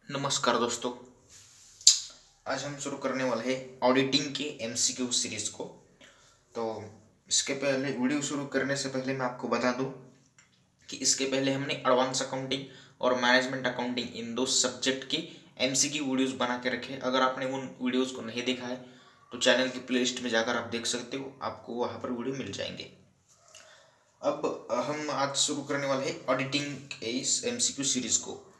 नमस्कार दोस्तों। आज हम शुरू करने वाले हैं ऑडिटिंग के एमसीक्यू सीरीज को। तो इसके पहले वीडियो शुरू करने से पहले मैं आपको बता दूं कि इसके पहले हमने एडवांस अकाउंटिंग और मैनेजमेंट अकाउंटिंग इन दो सब्जेक्ट की एमसीक्यू वीडियोस बना के रखे। अगर आपने उन वीडियोस को नहीं देखा है तो चैनल की प्लेलिस्ट में जाकर आप देख सकते हो, आपको वहाँ पर वीडियो मिल जाएंगे। अब हम आज शुरू करने वाले हैं ऑडिटिंग के इस एमसीक्यू सीरीज को।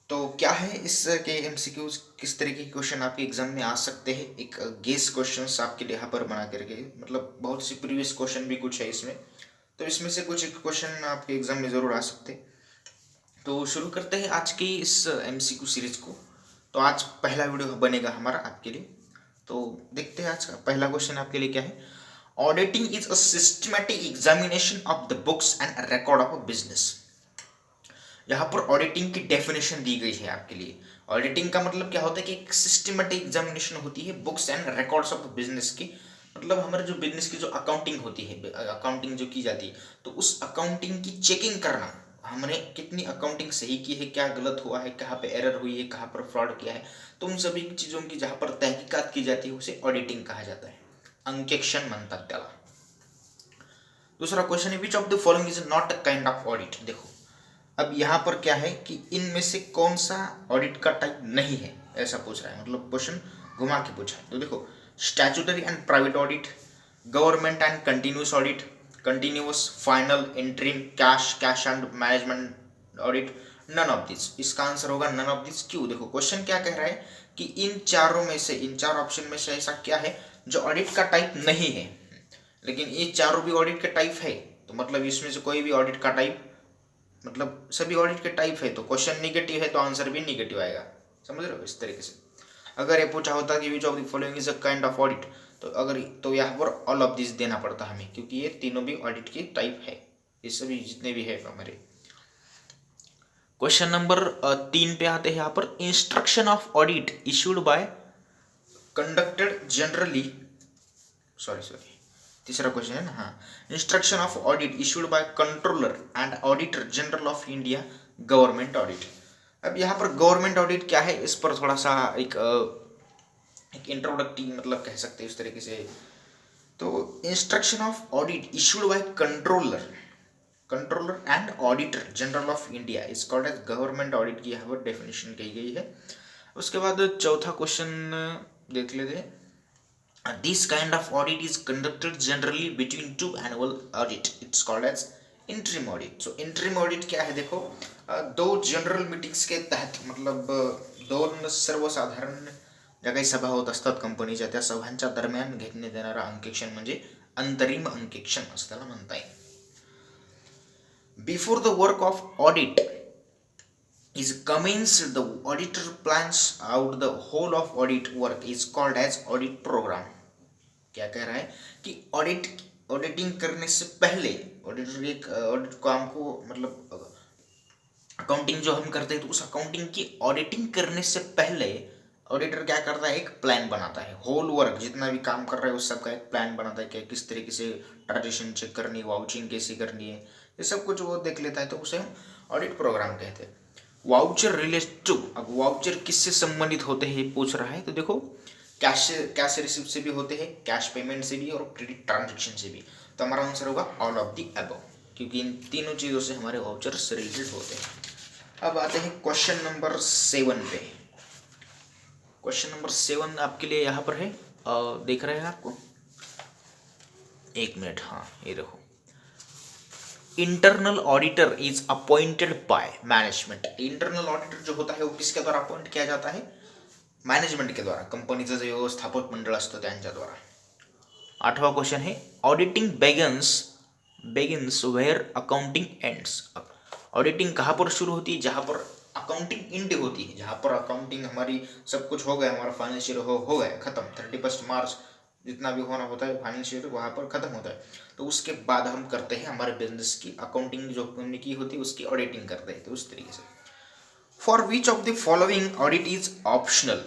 तो क्या है इस के एमसीक्यूज, किस तरीके के क्वेश्चन आपके एग्जाम में आ सकते हैं, एक गेस क्वेश्चंस आपके लिए यहाँ पर बना करके, मतलब बहुत सी प्रीवियस क्वेश्चन भी कुछ है इसमें, तो इसमें से कुछ एक क्वेश्चन आपके एग्जाम में ज़रूर आ सकते हैं। तो शुरू करते हैं आज की इस एमसीक्यू सीरीज को। तो आज पहला वीडियो बनेगा हमारा आपके लिए। तो देखते हैं आज का पहला क्वेश्चन आपके लिए क्या है। Auditing is a systematic examination of the books and record of a business. यहाँ पर ऑडिटिंग की डेफिनेशन दी गई है आपके लिए। ऑडिटिंग का मतलब क्या होता है कि एक सिस्टमेटिक एग्जामिनेशन होती है books and records of business की। मतलब हमारे जो बिजनेस की जो अकाउंटिंग होती है, अकाउंटिंग जो की जाती है, तो उस अकाउंटिंग की चेकिंग करना, हमने कितनी अकाउंटिंग सही की है, क्या गलत हुआ है, कहाँ पे एरर हुई है, कहाँ पर फ्रॉड किया है, तो उन सभी चीज़ों की जहाँ पर तहकीकात की जाती है उसे ऑडिटिंग कहा जाता है। अंकेक्षण म्हणतात त्याला। दूसरा क्वेश्चन है, which of the following is not a kind of audit. देखो अब यहाँ पर क्या है कि इनमें से कौन सा ऑडिट का टाइप नहीं है, ऐसा पूछ रहा है, मतलब क्वेश्चन घुमा के पूछा है। तो देखो, statutory and private audit, government and continuous audit, continuous, final, interim, cash and management audit, none of this. इसका आंसर होगा नन ऑफ दिस। क्यों? देखो क्वेश्चन क्या कह रहा है कि इन चारों में से, इन चार ऑप्शन में से ऐसा क्या है जो ऑडिट का टाइप नहीं है, लेकिन ये चारों भी ऑडिट के टाइप है। तो मतलब इसमें से कोई भी ऑडिट का टाइप, मतलब सभी ऑडिट के टाइप है, तो क्वेश्चन निगेटिव है तो आंसर भी निगेटिव आएगा। समझ रहे हो? इस तरीके से अगर ये पूछा होता कि which of the following is a kind of audit, तो अगर तो यहाँ पर ऑल ऑफ दिस देना पड़ता हमें, क्योंकि ये तीनों भी ऑडिट की टाइप है, ये सभी जितने भी है हमारे। क्वेश्चन नंबर 3 पे आते हैं यहाँ पर। Instruction of audit issued bye conducted generally, sorry तीसरा क्वेश्चन है ना, हाँ। Instruction of audit issued by controller and auditor general of India, government audit. अब यहाँ पर गवर्नमेंट ऑडिट क्या है, इस पर थोड़ा सा एक इंट्रोडक्टिव मतलब कह सकते हैं इस तरीके से। तो instruction of audit issued by controller and auditor general of India is called as government audit की यहाँ पर डेफिनेशन कही गई है। उसके बाद चौथा क्वेश्चन देख लेते हैं। This kind of audit is conducted generally between two annual audit. It's called as interim audit. So interim audit क्या है? देखो, दो जनरल मीटिंग्स के तहत, मतलब दोन सर्वसाधारण ज्या काही सभा होत असतात कंपनीच्या, त्या सभांच्या दरम्यान घेण्यात येणारा अंकेक्षण म्हणजे अंतरिम अंकेक्षण असं त्याला म्हणता येईल. Before the work of audit is commenced, the auditor plans out the whole of audit work is called as audit program. क्या कह रहा है कि ऑडिटिंग करने से पहले ऑडिटर एक ऑडिट काम को, मतलब अकाउंटिंग जो हम करते हैं, तो उस अकाउंटिंग की ऑडिटिंग करने से पहले ऑडिटर क्या करता है, एक प्लान बनाता है। होल वर्क जितना भी काम कर रहा है उस सब का एक प्लान बनाता है कि किस तरीके से ट्रांजेक्शन चेक करनी है, वाउचिंग कैसे करनी है, ये सब कुछ वो देख लेता है, तो उसे हम ऑडिट प्रोग्राम कहते हैं। वाउचर रिलेट टू, अब वाउचर किससे संबंधित होते हैं ये पूछ रहा है। तो देखो, कैश रिसिप्ट से भी होते हैं, कैश पेमेंट से भी, और क्रेडिट ट्रांजेक्शन से भी। तो हमारा आंसर होगा ऑल ऑफ दी अबव, क्योंकि इन तीनों चीज़ों से हमारे वाउचर्स रिलेटेड होते हैं। अब आते हैं क्वेश्चन नंबर 7 पे। क्वेश्चन नंबर 7 आपके लिए यहाँ पर है, देख रहे हैं आपको, एक मिनट, हाँ ये देखो। Internal auditor is appointed by management. Internal auditor जो होता है वो किसके द्वारा अपॉइंट किया जाता है? मॅनेजमेंट के द्वारा, कंपनीचं जे व्यवस्थापक मंडळ असतं त्यांच्या द्वारा. 8वां क्वेश्चन है, auditing begins where accounting ends. Auditing कहाँ पर शुरू होती है? जहाँ पर अकाउंटिंग इंड होती है, जहाँ पर अकाउंटिंग हमारी सब कुछ हो गया, हमारा फाइनेंशियल हो गया खत्म, 31 मार्च जितना भी होना होता है फाइनेंशियल वहाँ पर खत्म होता है, तो उसके बाद हम करते हैं हमारे बिजनेस की अकाउंटिंग, जो हमने की होती है उसकी ऑडिटिंग करते हैं। तो उस तरीके से for which of the following audit is optional.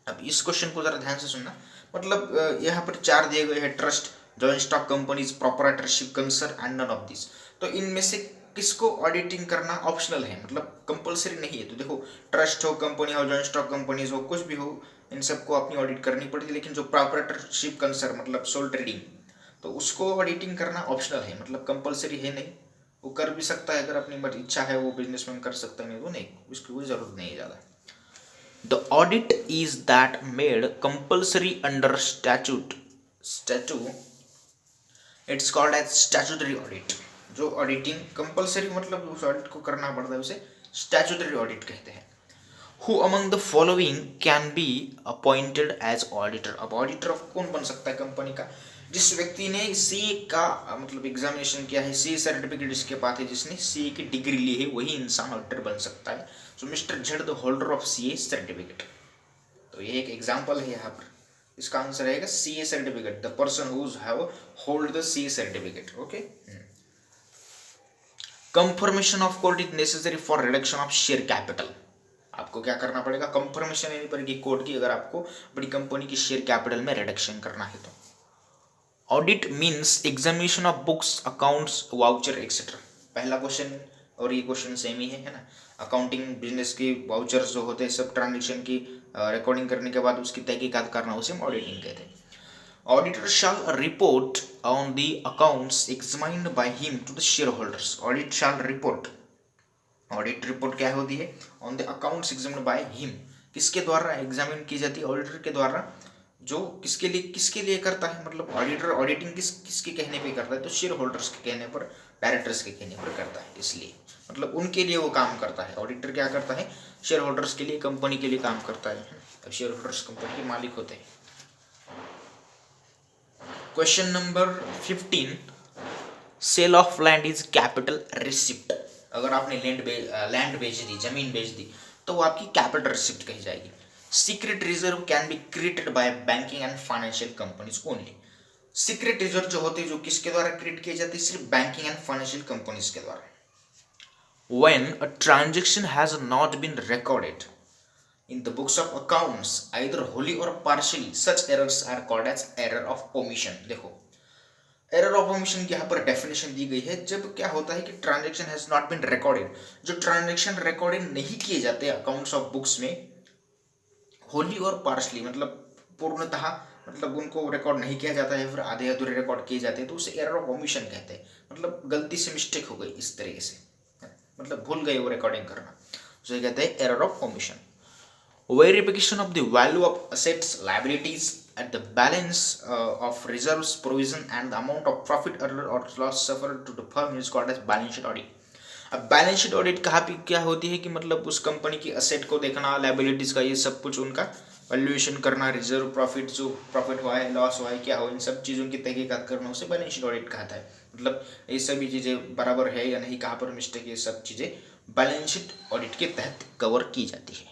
अब इस क्वेश्चन को जरा ध्यान से सुनना, मतलब यहाँ पर 4 दिए गए हैं, trust, joint stock companies, proprietorship, concern and none of this. तो इनमें से किसको ऑडिटिंग करना ऑप्शनल है, मतलब कंपलसरी नहीं है। तो देखो, ट्रस्ट हो, कंपनी हो, जॉइंट स्टॉक कंपनीज हो, कुछ भी हो, इन सबको अपनी ऑडिट करनी पड़ती है। लेकिन जो प्रॉपरेटरशिप कंसर्न मतलब सोल ट्रेडिंग, तो उसको ऑडिटिंग करना ऑप्शनल है, मतलब कंपलसरी है नहीं। वो कर भी सकता है, अगर अपनी इच्छा है वो बिजनेसमैन कर सकता है, नहीं तो नहीं, उसकी कोई जरूरत नहीं है ज़्यादा। The audit is that made compulsory under statute. It's called as statutory audit. जो ऑडिटिंग कंपलसरी मतलब उस ऑडिट को करना पड़ता है, उसे स्टैट्यूटरी ऑडिट कहते हैं। Who among the following can be appointed as auditor? अब ऑडिटर कौन बन सकता है कंपनी का? जिस व्यक्ति ने सीए का मतलब एग्जामिनेशन किया है, सीए सर्टिफिकेट जिसके पास है, जिसने सीए की डिग्री ली है, वही इंसान ऑडिटर बन सकता है। सो मिस्टर झड़ the holder of CA certificate. तो ये एक एग्जाम्पल है यहाँ पर। इसका आंसर रहेगा CA certificate, the person whose have hold the CA certificate. Okay. Confirmation of court is necessary for reduction of share capital. आपको क्या करना पड़ेगा? कंफर्मेशन लेनी पड़ेगी कोर्ट की, अगर आपको बड़ी कंपनी की शेयर कैपिटल में रिडक्शन करना है तो। Audit means examination of books, accounts, voucher etcetera. पहला क्वेश्चन और ये क्वेश्चन सेम ही है ना। अकाउंटिंग बिजनेस की वाउचर्स जो होते हैं, सब ट्रांजेक्शन की रिकॉर्डिंग करने के बाद उसकी तहकीकात करना, उसे हम ऑडिटिंग कहते हैं। Auditor shall report on the accounts examined by him to the shareholders. Audit shall report. Audit report क्या होती है? On the accounts examined by him. किसके द्वारा एग्जामिन की जाती है? ऑडिटर के द्वारा। जो किसके लिए करता है, मतलब ऑडिटर ऑडिटिंग किसके कहने पे करता है? तो शेयर होल्डर्स के कहने पर, डायरेक्टर्स के कहने पर करता है। इसलिए मतलब उनके लिए वो काम करता है। ऑडिटर क्या करता है? शेयर होल्डर्स के लिए, कंपनी के लिए काम करता है। अब शेयर होल्डर्स कंपनी के मालिक होते हैं। Question number 15, sale of land is capital receipt. अगर आपने लैंड बेच दी, जमीन बेच दी, तो वो आपकी कैपिटल रिसिप्ट कही जाएगी। Secret reserve can be created by banking and financial companies only. Secret reserve जो होते हैं, जो किसके द्वारा क्रिएट किए जाते हैं? सिर्फ बैंकिंग एंड फाइनेंशियल कंपनीज के द्वारा। When a transaction has not been recorded in the books of accounts either wholly or partially, such errors are called as error of omission। देखो, एरर ऑफ ओमिशन की यहाँ पर definition दी गई है। जब क्या होता है कि transaction has not been recorded, जो ट्रांजैक्शन रिकॉर्डेड नहीं किए जाते अकाउंट्स ऑफ बुक्स में, होली और पार्शली मतलब पूर्णतः, मतलब उनको रिकॉर्ड नहीं किया जाता है, फिर आधे अधूरे रिकॉर्ड किए जाते हैं, तो उसे एरर ऑफ ओमिशन कहते हैं। मतलब गलती से मिस्टेक हो गई इस तरीके से, मतलब भूल गए वो रिकॉर्डिंग करना, उसे कहते हैं error of omission. Verification of the value of assets, liabilities at the balance of reserves, provision and the amount of profit or loss suffered to the firm is called as balance sheet audit। अब balance sheet audit कहाँ पे क्या होती है कि मतलब उस company की असेट को देखना, लाइबिलिटीज का, ये सब कुछ उनका वैल्यूएशन करना, रिजर्व, प्रॉफिट, जो प्रॉफिट हुआ है, लॉस हुआ है, क्या हुआ, इन सब चीज़ों की तहकीकात करना, उसे बैलेंस शीट ऑडिट कहता है। मतलब ये सभी चीज़ें बराबर है या नहीं, कहाँ पर मिस्टेक, ये सब चीज़ें बैलेंस शीट ऑडिट के तहत कवर की जाती है।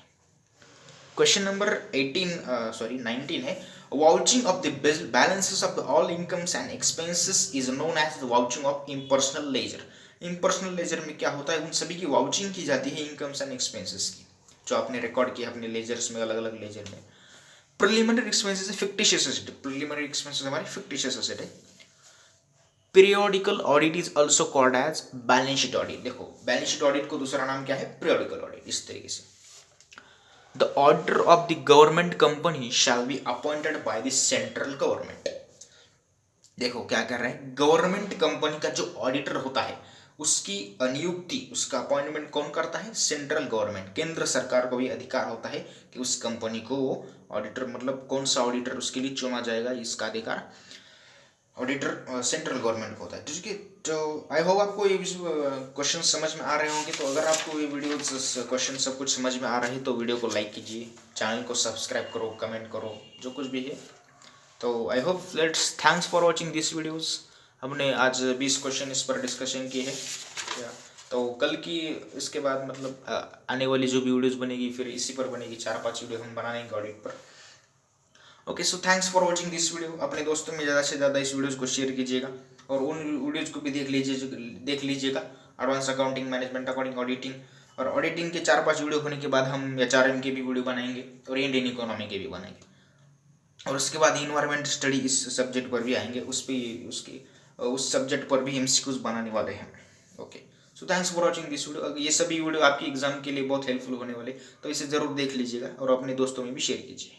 क्वेश्चन नंबर 19 है, vouching of the balances of all incomes and expenses is known as the vouching of impersonal ledger. Impersonal ledger में क्या होता है? उन सभी की वाउचिंग की जाती है इनकम्स एंड एक्सपेंसेस की, जो आपने रिकॉर्ड किया अपने लेजर्स में, अलग अलग लेजर में। Preliminary expenses fictitious asset, preliminary expenses हमारी फिक्टिशियस एसेट है। Periodical audit is also called as balance sheet audit. देखो, बैलेंस शीट ऑडिट को दूसरा नाम क्या है? Periodical audit. इस तरीके से The auditor of the government company shall be appointed by the central government। देखो क्या कर रहा है, गवर्नमेंट कंपनी का जो ऑडिटर होता है उसकी नियुक्ति, उसका अपॉइंटमेंट कौन करता है? सेंट्रल गवर्नमेंट, केंद्र सरकार को भी अधिकार होता है कि उस कंपनी को ऑडिटर, मतलब कौन सा ऑडिटर उसके लिए चुना जाएगा, इसका अधिकार ऑडिटर सेंट्रल गवर्नमेंट को होता है। ठीक है, तो आई होप आपको ये क्वेश्चन समझ में आ रहे होंगे। तो अगर आपको ये वीडियो क्वेश्चन सब कुछ समझ में आ रहे हैं तो वीडियो को लाइक कीजिए, चैनल को सब्सक्राइब करो, कमेंट करो, जो कुछ भी है। तो I hope let's thanks for watching this videos. हमने आज 20 क्वेश्चन इस पर डिस्कशन किए हैं। तो कल की इसके बाद मतलब आने वाली जो भी वीडियोज़ बनेगी फिर इसी पर बनेगी, 4-5 वीडियो हम बनाएंगे ऑडिट पर। Okay, so thanks for watching this video. अपने दोस्तों में ज़्यादा से ज़्यादा इस वीडियोज़ को शेयर कीजिएगा और उन वीडियोज़ को भी देख लीजिएगा। Advance accounting, management accounting, auditing, और ऑडिटिंग के 4-5 वीडियो होने के बाद हम एचआरएम के भी वीडियो बनाएंगे और इंडियन इकोनॉमी के भी बनाएंगे। और उसके बाद इन्वायरमेंट स्टडी इस सब्जेक्ट पर भी आएंगे, उस सब्जेक्ट पर भी एमसीक्यूज बनाने वाले हैं। Okay, so thanks for watching this video. ये सभी वीडियो आपकी एग्जाम के लिए बहुत हेल्पफुल होने वाले, तो इसे ज़रूर देख लीजिएगा और अपने दोस्तों में भी शेयर कीजिए।